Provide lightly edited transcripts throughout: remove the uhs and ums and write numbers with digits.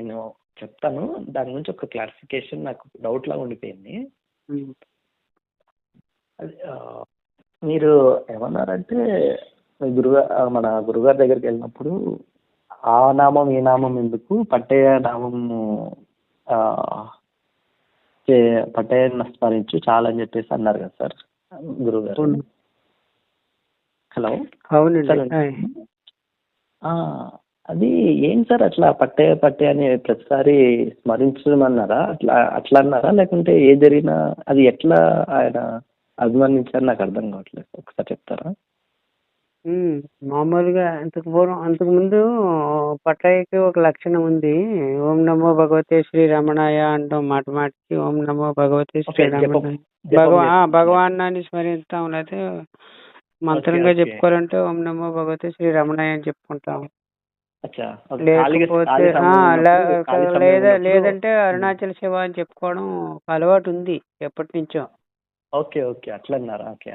నేను చెప్తాను. దాని గురించి ఒక క్లారిఫికేషన్ నాకు డౌట్ లాగా ఉండిపోయింది. ఉమ్. అది మీరు ఏమన్నారంటే మీ మన గురుగారి దగ్గరికి వెళ్ళినప్పుడు ఆ నామం ఈ నామం ఎందుకు, పట్టయ్య నామము ఆ, పట్టయ్యను స్మరించు చాలా అని చెప్పేసి అన్నారు కదా సార్ గురుగారు. అవును. హలో అవునండి. సార్ అది ఏం సార్ అట్లా పట్టయ్య పట్టయ్య అని ప్రతిసారి స్మరించమన్నారా, అట్లా అన్నారా, లేకుంటే ఏ జరిగినా అది ఎట్లా ఆయన అభిమానించారు నాకు అర్థం కావట్లేదు, ఒకసారి చెప్తారా? మామూలుగా అంతకు ముందు పట్టయ్యకి ఒక లక్షణం ఉంది. ఓం నమో భగవతే శ్రీ రమణాయ అంటాం మాట మాటికి. ఓం నమో భగవతే శ్రీ రమణాయ భగవాన్ని స్మరిస్తాం, లేకపోతే మంత్రంగా చెప్పుకోవాలంటే ఓం నమో భగవతే శ్రీ రమణాయ అని చెప్పుకుంటాం. లేకపోతే లేదంటే అరుణాచల శివ అని చెప్పుకోవడం అలవాటు ఉంది ఎప్పటి నుంచో. ఓకే ఓకే అట్లా అన్నారా? ఓకే.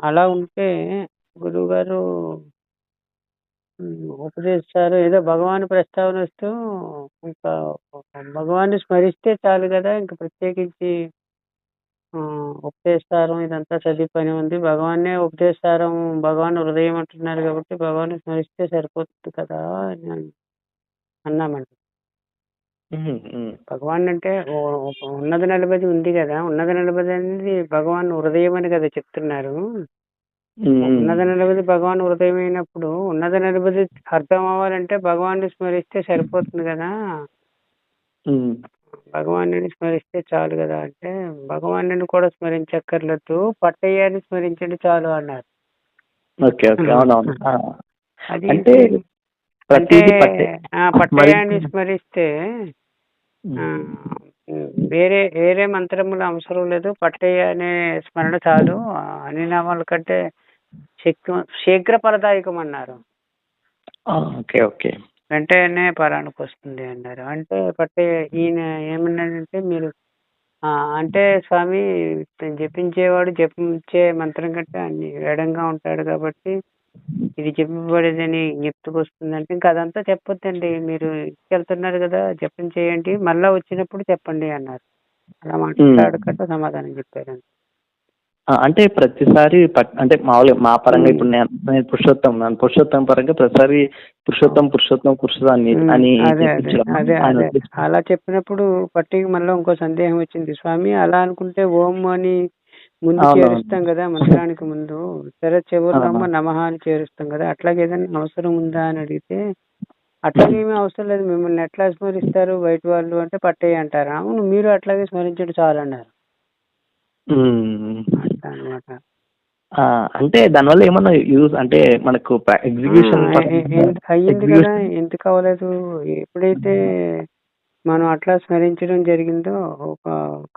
అలా ఉంటే గురువు గారు ఉపదేశిస్తారు. ఏదో భగవాన్ ప్రస్తావన వస్తూ ఇంకా భగవాన్ని స్మరిస్తే చాలు కదా, ఇంకా ప్రత్యేకించి ఉపదేశసారం ఇదంతా చదివి పని ఉంది. భగవాన్నే ఉపదేశసారం, భగవాన్ హృదయం అంటున్నారు కాబట్టి భగవాన్ని స్మరిస్తే సరిపోతుంది కదా అని అన్నామండి. భగవాన్ అంటే ఉన్నత నిలబడి ఉంది కదా, ఉన్నత నిలబడి అనేది భగవాన్ హృదయం అని కదా చెప్తున్నారు. ఉన్నత నిలబడి భగవాన్ హృదయం అయినప్పుడు ఉన్నత నిలబడి అర్థం అవ్వాలంటే భగవాన్ని స్మరిస్తే సరిపోతుంది కదా, భగవాన్ని స్మరిస్తే చాలు కదా అంటే భగవాన్ని కూడా స్మరించక్కర్లేదు, పట్టయ్యాన్ని స్మరించండి చాలు అన్నారు. అది అంటే పట్టయాన్ని స్మరిస్తే వేరే వేరే మంత్రములు అవసరం లేదు, పట్టయ్య అనే స్మరణ చాలు. అన్ని నామాల కంటే శీఘ్ర ఫలదాయకం అన్నారు. వెంటనే పరానికి వస్తుంది అన్నారు. అంటే పట్టయ్య ఈయన ఏమన్నాడంటే, మీరు అంటే స్వామి జపించేవాడు జపించే మంత్రం కంటే అన్ని వేడంగా ఉంటాడు కాబట్టి ఇది చెప్పబడేదని జ్ఞప్తికి వస్తుందంటే ఇంకా అదంతా చెప్పొద్దండి, మీరు వెళ్తున్నారు కదా జపం చేయండి, మళ్ళా వచ్చినప్పుడు చెప్పండి అన్నారు. అలా మాట్లాడకట్ట సమాధానం చెప్పారు. అంటే ప్రతిసారి అంటే మామూలుగా మా పరంగా ఇప్పుడు నేను పురుషోత్తం పరంగా ప్రతిసారి పురుషోత్తం పురుషోత్తం పురుషోత్తం అని అలా చెప్పినప్పుడు పట్టికి మళ్ళీ ఇంకో సందేహం వచ్చింది. స్వామి అలా అనుకుంటే ఓం అని ముందు చేరుస్తాం కదా మంత్రానికి ముందు, సరే చివరిలో నమః అని చేరుస్తాం కదా, అట్లాగే ఏదైనా అవసరం ఉందా అని అడిగితే అట్లాగేమీ అవసరం లేదు, మిమ్మల్ని ఎట్లా స్మరిస్తారు బయట వాళ్ళు అంటే పట్టయ్య అంటారు. అవును మీరు అట్లాగే స్మరించడం చాలు అన్నారు. అన్నమాట. అంటే దానివల్ల ఏమన్నా యూజ్ అంటే మనకు ఎగ్జిక్యూషన్ అయ్యింది కదా, ఎందుకు అవ్వలేదు? ఎప్పుడైతే మనం అట్లా స్మరించడం జరిగిందో ఒక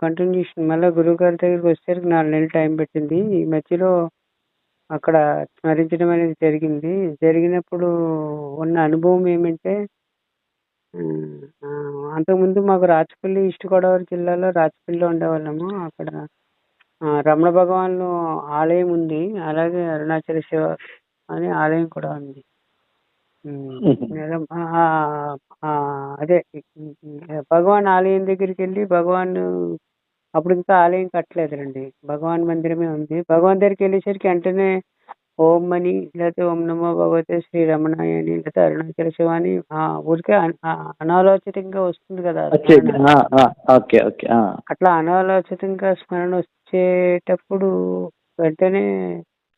కంటిన్యూషన్ మళ్ళీ గురువు గారి దగ్గరికి వచ్చేసరికి 4 నెలలు టైం పెట్టింది. ఈ మధ్యలో అక్కడ స్మరించడం అనేది జరిగినప్పుడు ఉన్న అనుభవం ఏమంటే, అంతకుముందు మాకు రాచపల్లి, ఈస్ట్ గోదావరి జిల్లాలో రాచపల్లిలో ఉండేవాళ్ళము. అక్కడ రమణ భగవాన్ ఆలయం ఉంది, అలాగే అరుణాచల శివ అని ఆలయం కూడా ఉంది. అదే భగవాన్ ఆలయం దగ్గరికి వెళ్ళి భగవాన్ అప్పుడు ఇంకా ఆలయం కట్టలేదురండి, భగవాన్ మందిరమే ఉంది. భగవాన్ దగ్గరికి వెళ్ళేసరికి వెంటనే ఓం అని, లేకపోతే ఓం నమో భగవతే శ్రీ రమణాయ అని, లేకపోతే అరుణాచల శివ అని ఊరికే అనాలోచితంగా వస్తుంది కదా. అట్లా అనాలోచితంగా స్మరణ వచ్చేటప్పుడు వెంటనే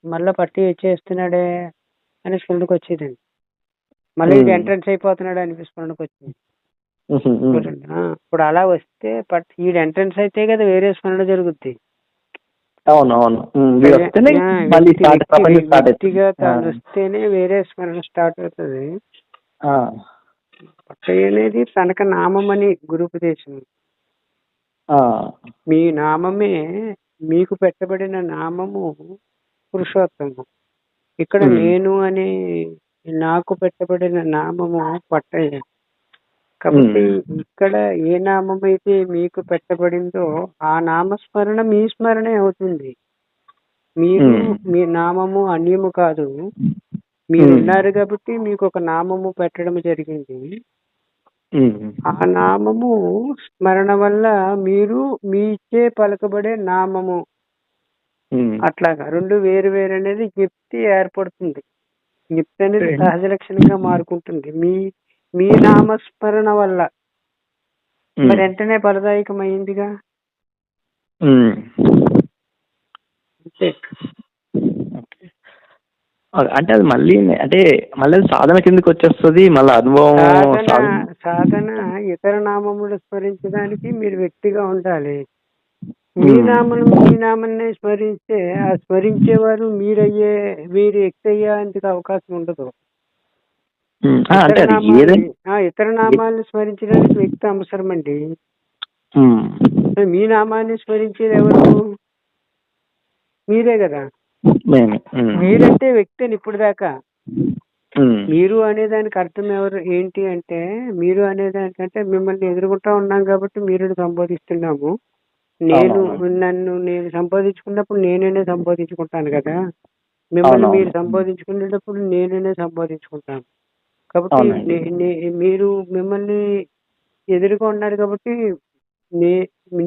మళ్ళీ పట్టి వచ్చేస్తున్నాడే అని స్మరణకు వచ్చేదండి. మళ్ళీ ఇది ఎంట్రన్స్ అయిపోతున్నాడు అని స్మరణకు వచ్చింది. ఇప్పుడు అలా వస్తే ఈ ఎంట్రన్స్ అయితే కదా వేరే స్మరణ జరుగుద్ది. వస్తేనే వేరే స్మరణ స్టార్ట్ అవుతుంది. పట్టయ్య అనేది తనక నామం అని గురుపదేశం. మీ నామమే మీకు పెట్టబడిన నామము పురుషోత్తము. ఇక్కడ నేను అనే నాకు పెట్టబడిన నామము పట్టయ్య. కాబట్టి ఇక్కడ ఏ నామం అయితే మీకు పెట్టబడిందో ఆ నామస్మరణ మీ స్మరణే అవుతుంది. మీరు మీ నామము అన్యము కాదు, మీరు ఉన్నారు కాబట్టి మీకు ఒక నామము పెట్టడం జరిగింది. ఉమ్, ఆ నామము స్మరణ వల్ల మీరు మీచే పలకబడే నామము ఉమ్. అట్లాగా రెండు వేరు వేరు అనేది జ్ఞప్తి ఏర్పడుతుంది. జ్ఞప్తి అనేది సహజ లక్షణంగా మారుకుంటుంది మీ నామస్మరణ వల్ల. మరి వెంటనే ఫలదాయకమైందిగా. ఉమ్. అంతే. ఓకే. అంటే అది మళ్ళీ అంటే మళ్ళీ అది సాధన కిందకి వచ్చేస్తుంది, మళ్ళీ అనుభవం సాధన ఇతర నామములు స్మరించడానికి మీరు వ్యక్తిగా ఉండాలి. మీ నామాన్ని స్మరిస్తే ఆ స్మరించేవారు మీరు వ్యక్తి అయ్యేందుకు అవకాశం ఉండదు. ఇతర నామాన్ని స్మరించడానికి వ్యక్తి అవసరం అండి. మీ నామాన్ని స్మరించేది ఎవరు? మీరే కదా. మీరంటే వ్యక్తిని ఇప్పుడు దాకా. మీరు అనేదానికి అర్థం ఏంటి అంటే, మీరు అనేదానికంటే మిమ్మల్ని ఎదుర్కొంటా ఉన్నాం కాబట్టి మీరు సంబోధిస్తున్నాము. నేను సంబోధించుకున్నప్పుడు నేనే సంబోధించుకుంటాను కదా. మిమ్మల్ని మీరు సంబోధించుకునేటప్పుడు నేనే సంబోధించుకుంటాను. కాబట్టి మీరు మిమ్మల్ని ఎదురుగా ఉన్నారు కాబట్టి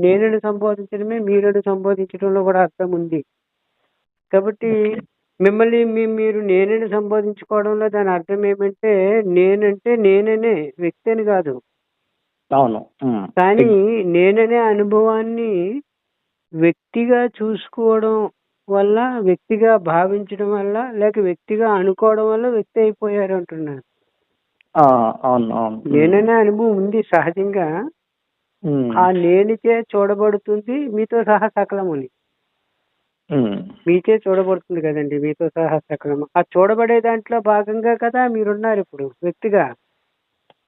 నేనని సంబోధించడమే మీరని సంబోధించడంలో కూడా అర్థం ఉంది. కాబట్టి మిమ్మల్ని మీరు నేనని సంబోధించుకోవడంలో దాని అర్థం ఏమంటే, నేనంటే నేననే వ్యక్తి అని కాదు. అవును. కానీ నేననే అనుభవాన్ని వ్యక్తిగా చూసుకోవడం వల్ల, వ్యక్తిగా భావించడం వల్ల, లేక వ్యక్తిగా అనుకోవడం వల్ల వ్యక్తి అయిపోయారు అంటున్నారు. నేననే అనుభవం ఉంది సహజంగా. ఆ నేనిచే చూడబడుతుంది మీతో సహా సకలముని. మీచే చూడబడుతుంది కదండి, మీతో సహా సకలము. ఆ చూడబడే దాంట్లో భాగంగా కదా మీరున్నారు ఇప్పుడు వ్యక్తిగా.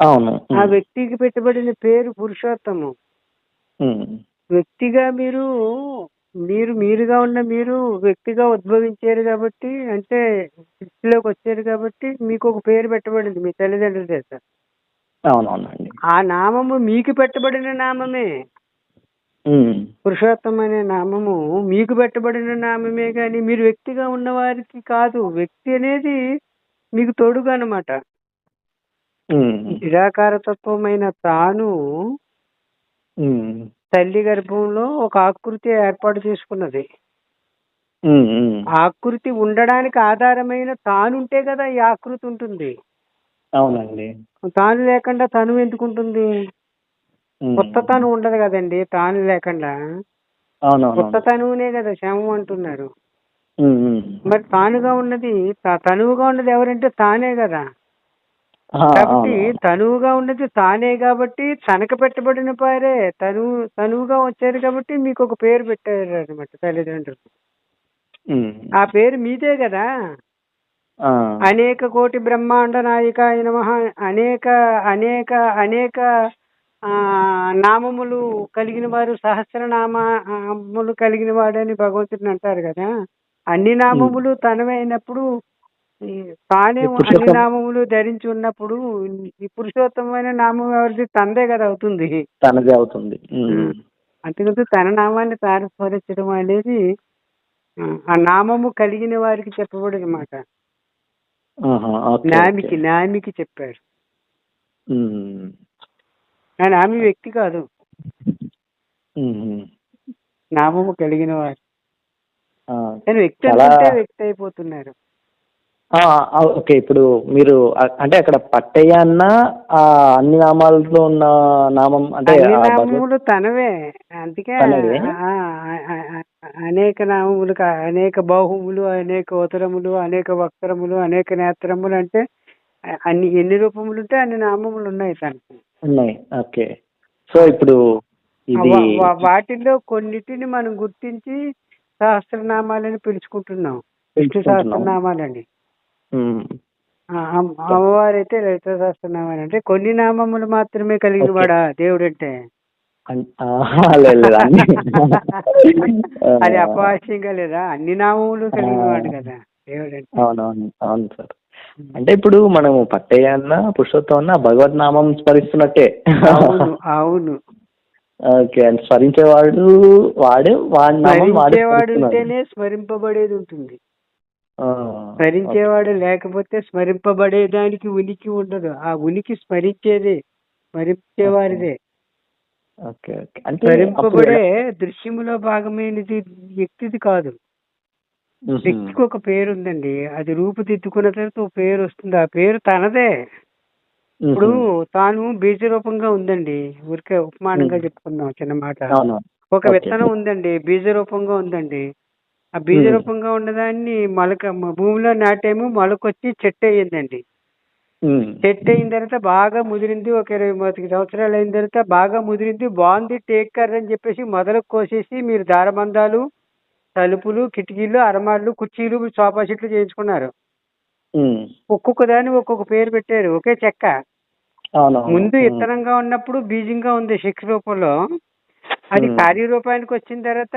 అవును. ఆ వ్యక్తికి పెట్టబడిన పేరు పురుషోత్తము. వ్యక్తిగా మీరుగా ఉన్న మీరు వ్యక్తిగా ఉద్భవించారు కాబట్టి, అంటే సృష్టిలోకి వచ్చారు కాబట్టి మీకు ఒక పేరు పెట్టబడింది మీ తల్లిదండ్రుల చేత. అవునవునండి. ఆ నామము మీకు పెట్టబడిన నామమే. పురుషోత్తం అనే నామము మీకు పెట్టబడిన నామమే కానీ మీరు వ్యక్తిగా ఉన్న వారికి కాదు. వ్యక్తి అనేది మీకు తోడుగా అన్నమాట. నిరాకార తత్వమైన తాను తల్లి గర్భంలో ఒక ఆకృతి ఏర్పాటు చేసుకున్నది. ఆకృతి ఉండడానికి ఆధారమైన తానుంటే కదా ఈ ఆకృతి ఉంటుంది. అవునండి. తాను లేకుండా తను ఎందుకుంటుంది? కొత్త తను ఉండదు కదండి తాను లేకుండా. కొత్త తనువునే కదా శవం అంటున్నారు. మరి తనువుగా ఉన్నది ఎవరంటే తానే కదా. కాబట్టి తనువుగా ఉన్నది తానే కాబట్టి తనకు పెట్టబడిన పేరే తనువుగా వచ్చారు కాబట్టి మీకు ఒక పేరు పెట్టారు అనమాట తల్లిదండ్రులు. ఆ పేరు మీదే కదా. అనేక కోటి బ్రహ్మాండ నాయకాయ నమః అనేక అనేక అనేక నామములు కలిగిన వారు, సహస్రనామములు కలిగిన వాడని భగవంతుడిని అంటారు కదా. అన్ని నామములు తనమైనప్పుడు తానే అన్ని నామములు ధరించి ఉన్నప్పుడు ఈ పురుషోత్తమైన నామం ఎవరిది? తనదే కదా అవుతుంది. తనదే అవుతుంది. అంతేకాదు తన నామాన్ని తాను స్మరించడం అనేది ఆ నామము కలిగిన వారికి చెప్పబడిన మాట. నామికి చెప్పారు. నామి వ్యక్తి కాదు, నామము కలిగిన వారు. కానీ వ్యక్తి అనుకుంటే వ్యక్తి అయిపోతున్నారు. ఓకే. ఇప్పుడు మీరు అంటే అక్కడ పట్టయ్య అన్న అన్ని నామాలతో ఉన్న నామం అంటే నామములు తనవే. అందుకే అనేక నామములు, అనేక బాహువులు, అనేక ఉదరములు, అనేక వక్రములు, అనేక నేత్రములు అంటే ఎన్ని రూపములు ఉంటే అన్ని నామములు ఉన్నాయి తనకు. ఉన్నాయి. ఓకే. సో ఇప్పుడు వాటిల్లో కొన్నిటిని మనం గుర్తించి సహస్రనామాలని పిలుచుకుంటున్నాం. విష్ణు సహస్రనామాలని. అమ్మవారైతే లలిత సహస్రనామాలు. అంటే కొన్ని నామములు మాత్రమే కలిగిన వాడా దేవుడు అంటే? అది అపహాస్యంగా లేదా? అన్ని నామములు కలిగిన వాడు కదా దేవుడు అంటే. అవునవును. అవును సార్. అంటే ఇప్పుడు మనము పట్టయ్య అన్న పురుషోత్తం అన్న భగవద్ నామం స్మరిస్తున్నట్టే. అవును. ఓకే. స్మరించేవాడు వాడి ఉంటేనే స్మరింపబడేది ఉంటుంది. స్మరించేవాడు లేకపోతే స్మరింపబడేదానికి ఉనికి ఉండదు. ఆ ఉనికి స్మరించేదే. స్మరించేవారిదే. ఓకే. ఓకే. అంటే అప్పుడు స్మరింపబడే దృశ్యములో భాగమైనది వ్యక్తిది కాదు. హుహు. వ్యక్తికి ఒక పేరు ఉందండి. అది రూపుదిద్దుకున్న తర్వాత ఒక పేరు వస్తుంది. ఆ పేరు తనదే. ఇప్పుడు హుహు. తాను బీజ రూపంగా ఉందండి. ఊరికే ఉపమానంగా హ్మ్. చెప్పుకుందాం చిన్న మాట. అవునవును. ఒక ఓకే. విత్తనం ఉందండి. బీజ రూపంగా ఉందండి. ఆ బీజ హ్మ్. రూపంగా ఉన్నదాన్ని భూమిలో నాటాము. మొలకొచ్చి చెట్టయిందండి. హ్మ్. చెట్టయిన తర్వాత బాగా ముదిరింది. ఒక 20, 25 సంవత్సరాలు అయిన తర్వాత బాగా ముదిరింది. బావుంది టేక్ కేర్ అని చెప్పేసి మొదలకు కోసేసి మీరు దారబంధాలు, తలుపులు, కిటికీలు, అరమార్లు, కుర్చీలు, సోఫా సెట్లు చేయించుకున్నారు. హ్మ్. ఒక్కొక్క దాన్ని ఒక్కొక్క పేరు పెట్టారు. ఒకే చెక్క. అవునవును. ముందు హ్మ్. ఇత్తనంగా ఉన్నప్పుడు బీజంగా ఉంది శక్తి రూపంలో. అది హ్మ్. కార్యరూపానికి వచ్చిన తర్వాత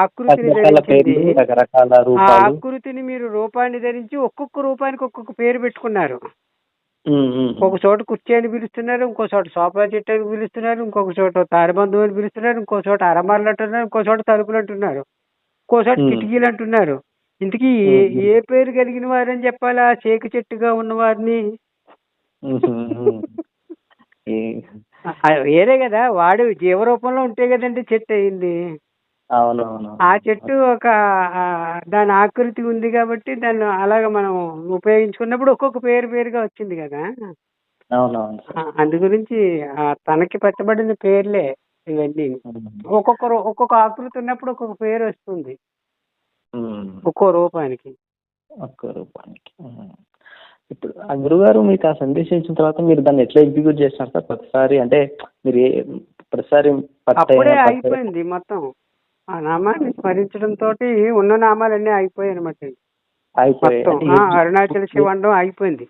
ఆకృతిని రకరకాల ధరించింది. పేర్లు, రకరకాల ఆ రూపాలు. ఆకృతిని మీరు రూపాన్ని ధరించి ఒక్కొక్క రూపానికి ఒక్కొక్క పేరు పెట్టుకున్నారు. హ్మ్. హ్మ్. ఒక చోట కుర్చీ అని పిలుస్తున్నారు. ఇంకో చోట సోఫా సెట్ అని పిలుస్తున్నారు. ఇంకొక చోట తారబంధం అని పిలుస్తున్నారు. ఇంకో చోట అరమరలు అంటున్నారు. ఇంకో చోట తలుపులు అంటున్నారు. ఇంకో చోట హ్మ్. కిటికీలు అంటున్నారు. ఇంతకీ ఏ హ్మ్. హ్మ్. ఏ పేరు కలిగిన వారని చెప్పాలా? చేకు చెట్టుగా ఉన్నవారిని. హుహు. హ్మ్. ఈ వేరే కదా! వాడు జీవరూపంలో ఉంటే కదండీ చెట్టు అయింది. అవునవునవును. ఆ చెట్టు ఒక దాని ఆకృతి ఉంది కాబట్టి దాన్ని అలాగ మనం ఉపయోగించుకున్నప్పుడు ఒక్కొక్క పేరు పేరుగా వచ్చింది కదా! అవునవును సార్. అందు గురించి తనకి పెట్టబడిన పేర్లే ఇవన్నీ. హ్మ్. ఒక్కొక్క ఆకృతి ఉన్నప్పుడు ఒక్కొక్క పేరు వస్తుంది. హ్మ్. ఒక్కో రూపానికి. ఒక్క రూపానికి. హ్మ్. ఇప్పుడు ఆ గురువుగారు మీకు ఆ సందేశం ఇచ్చిన తర్వాత మీరు దాన్ని ఎట్లా ఎగ్జిక్యూట్ చేస్తారు సార్ ప్రతిసారి? అంటే మీరు ప్రతిసారి అప్పుడే పట్టయ్య అయిపోయింది మొత్తం. ఆ నామాన్ని స్మరించడంతోటి ఉన్న నామాలన్నీ అయిపోయాయనమాట. అయిపోయాయి. మొత్తం అంటే ఏది అరుణాచల శివ అనడం అయిపోయింది.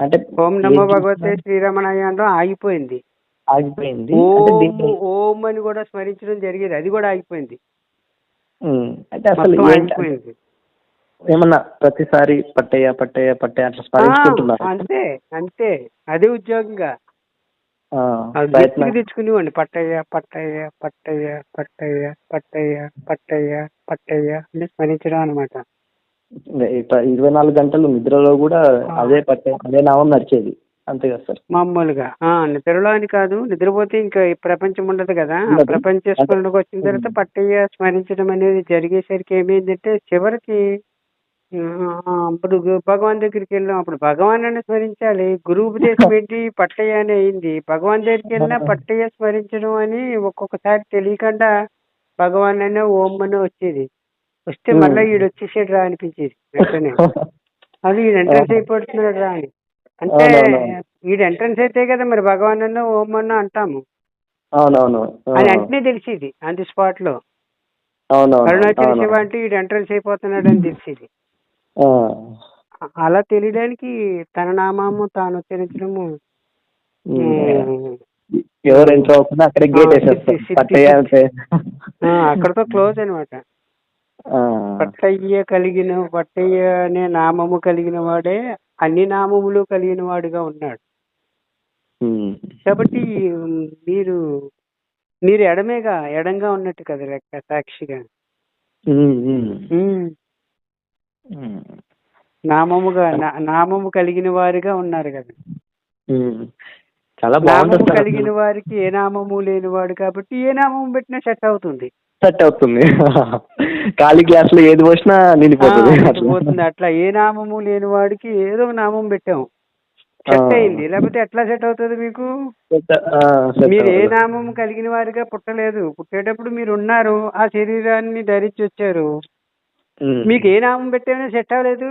అంటే ఓం నమో ఏది భగవతే చూసినా శ్రీరమణాయ అనడం ఆగిపోయింది. ఆగిపోయింది. అంటే ఓం దీంట్లో ఓం అని కూడా స్మరించడం జరిగేది. అది కూడా ఆగిపోయింది. అంటే అసలు మొత్తం ఏంటి అంటే ఆగిపోయింది. ఏమన్నా ప్రతిసారి పట్టయ్య, పట్టయ్య, పట్టయ్య అట్లా ఆ! స్మరించుకుంటున్నారా? అంతే. అంతే. అదే ఉద్యోగంగా. ఆ! అది ప్రయత్నం గుర్తుకు తెచ్చుకునేవాడిని. పట్టయ్య, పట్టయ్య, పట్టయ్య, పట్టయ్య, పట్టయ్య, పట్టయ్య, పట్టయ్య అని స్మరించడం అనమాట. 24 గంటలు నిద్రలో గూడా ఆ! అదే నామం నడిచేది. అంతే కదా సార్? మామూలుగా. నిద్రలో అని కాదు. నిద్రపోతే ఇంకా ఈ ప్రపంచం ఉండదు గదా! ఉండదు. ప్రపంచ అంటే స్మరణకొచ్చిన తర్వాత పట్టయ్య స్మరించడం అనేది జరిగేసరికి ఏమైందంటే చివరికి అప్పుడు భగవాన్ దగ్గరికెళ్ళాం. అప్పుడు భగవానుడిని స్మరించాలి. గురూపదేశం ఏంటి పట్టయ్య అని అయింది. భగవాన్ దగ్గరికెళ్ళినా పట్టయ్య స్మరించడం అని ఒక్కొక్కసారి తెలియకుండా భగవాన్ అనో, ఓం అనో వచ్చేది. వస్తే మళ్ళా ఈడొచ్చేసాడురా అనిపించేది వెంటనే. అది ఈడు ఎంట్రన్స్ అయిపోతున్నాడు రా అని. అంటే అవునవునవును. ఈడు ఎంట్రన్స్ అయితే కదా మరి భగవాన్ అన్నో, ఓం అనో అంటాము. అవునవును. ఆ! అది వెంటనే తెలిసేది ఆన్ ది స్పాట్‌లో. అవునవునవును. అరుణాచల శివ అవునవును. అంటే ఈడు ఎంట్రన్స్ అయిపోతున్నాడు అని తెలిసేది. ఆ! అలా తెలియడానికి తన నామము తాను ఉచ్చరించడము హ్మ్. హ్మ్. ఎవరు హ్మ్. ఎంటర్ అవ్వకుండా అక్కడే గేట్ సిద్ధి ఏసేస్తారు. సిద్ధి పట్టయ్య సిద్ధి అంటే అక్కడితో క్లోజ్ అనమాట. ఆ! పట్టయ్య అనే నామము కలిగిన వాడే అన్ని నామములు కలిగిన వాడుగా ఉన్నాడు. హ్మ్. కాబట్టి మీరు మీరు ఎడంగా ఉన్నట్టు కదా లెక్క సాక్షిగా. హ్మ్. హ్మ్. హ్మ్. హ్మ్. నామము కలిగిన వారుగా ఉన్నారు కదా! హ్మ్. చాలా నామము బావుంటది సార్ అసలు. కలిగిన వారికి ఏ నామము లేనివాడు కాబట్టి ఏ నామం పెట్టినా సెట్ అవుతుంది. సెట్ అవుతుంది. ఖాళీ గ్లాస్‌లో ఏది పోసినా నిండిపోతది అట్లా. నిండిపోతుంది. అట్లా ఏ నామము లేని వాడికి ఏదో ఒక నామం పెట్టాం. ఆ! సెట్ అయింది. లేకపోతే ఎట్లా సెట్ అవుతది మీకు? సెట్ ఆ! సెట్ మీరు ఏ అవ్వదు. నామం కలిగిన వారిగా పుట్టలేదు. పుట్టేటప్పుడు మీరున్నారు. ఆ శరీరాన్ని ధరించొచ్చారు. హ్మ్. మీకు ఏ నామం పెట్టామో సెట్ అవ్వలేదు.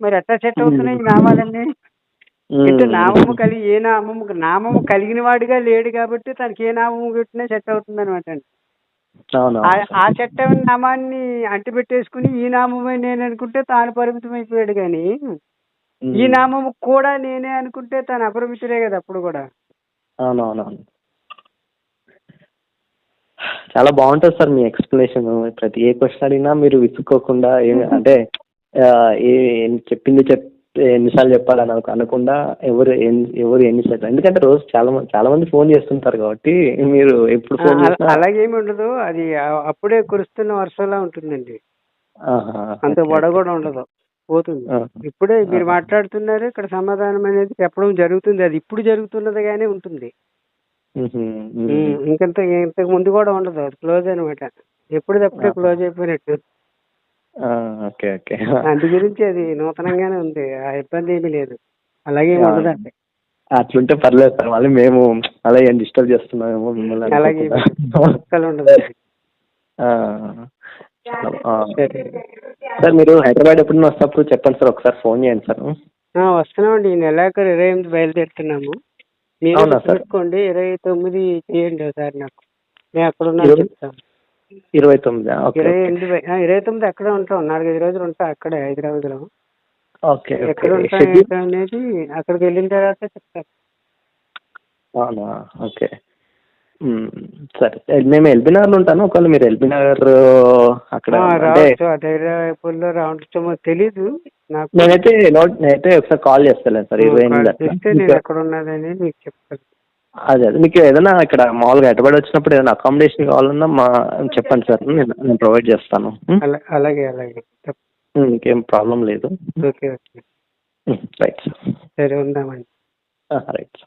మరి ఎట్లా సెట్ అవుతున్నాయి ఈ హ్మ్. నామాలన్నీ? అంటే హ్మ్. నామము కలిగిన వాడిగా లేడు కాబట్టి తనకి ఏ నామము పెట్టినా సెట్ అవుతుందనమాట అండి. అవునవును ఆ సార్. సెట్ అయిన నామాన్ని అంటిపెట్టేసుకొని ఈ నామమే నేననుకుంటే తాను పరిమితమైపోయాడు గానీ, ఈ హ్మ్. నామము కూడా నేనే అనుకుంటే తను అపరిమితుడే గదా! అప్పుడు గూడా. అవునవునవును. చాలా బావుంటది సార్ మీ ఎక్స్‌ప్లనేషను. ఏ క్వెషన్ అడిగినా మీరు విసుక్కోకుండా అంటే ఏ ఎన్ని సార్లు చెప్పాలని అనకుండా ఎవరు ఎన్ని సార్లు ఎందుకంటే రోజు చాలా మంది ఫోన్ చేస్తుంటారు కాబట్టి మీరు ఎప్పుడు ఫోన్ చేసినా అలాగేమి ఉండదు. అది అప్పుడే కురుస్తున్న వర్షంలా ఉంటుందండి. ఆహా! అంత ఓకే. వడ ఓకే. గూడా ఉండదు. పోతుంది. ఆ, ఇప్పుడే మీరు ఆ. మాట్లాడుతున్నారు, ఇక్కడ సమాధానం అనేది చెప్పడం జరుగుతుంది. అది ఇప్పుడు జరుగుతున్నదిగానే ఉంటుంది. మ్హూ, మ్మ్. ఇంతకు ముందు కూడా ఉండదు, అది క్లోజ్ అనమాట. ఎప్పుడుదప్పుడే ఆ, క్లోజ్ అయిపోయినట్టు. ఆ, ఓకే ఓకే. అందు గురించి అది నూతనంగానే ఉంది, ఆ ఇబ్బంది ఏమీ లేదు. అలాగే ఆ, ఉండదండి. అట్లుంటే పర్లేదు సార్, మళ్ళీ మేము అలా ఏం డిస్టర్బ్ చేస్తున్నామేమో మిమ్మల్ని అలాగే అనుకోకుండా. అస్సలు ఉండదండి. ఆ, ఆ. సరే. సార్ మీరు హైదరాబాద్ ఎప్పుడైనా వస్తప్పుడు చెప్పండి సార్, ఒకసారి ఫోన్ చేయండి సార్. వస్తున్నామండి. ఈ నెలాఖరు 28 బయలుదేరుతున్నాము. మీరే అవునా సార్? గుర్తుపెట్టుకోండి, 29 చేయండి ఒకసారి నాకు. నేను అక్కడ ఉన్నాను చెప్తాను. 29 ఓకే 29 అక్కడే ఉంటాం, 4-5 రోజులు ఉంటాం అక్కడే హైదరాబాద్ లో. ఓకే ఎక్కడ ఓకే. ఉంటాం షెడ్యూల్ ఏంటో అనేది అక్కడికి వెళ్ళిన తర్వాత చెప్తాను. అవునా, ఓకే. సరే, నేను ఎల్బీనగర్లో ఉంటాను. ఒకవేళ మీరు ఎల్బీనగర్ అక్కడ అంటే రావచ్చు, అదే వైపుల్లో రావచ్చో తెలీదు నాకు. నేనైతే ఒకసారి కాల్ చేస్తాను సార్, 28 అట్లా. చేస్తే నేను ఎక్కడ ఉన్నదని మీకు చెప్తాను. అదే మీకు ఏదైనా ఇక్కడ మామూలుగా హైదరాబాద్ వచ్చినప్పుడు ఏదైనా అకామిడేషన్ కావాలన్నా చెప్పండి సార్, నేను ప్రొవైడ్ చేస్తాను. అలాగే ఇంకేం ప్రాబ్లం లేదు. ఓకే. Right sir. సరే, ఉందామండి. రైట్.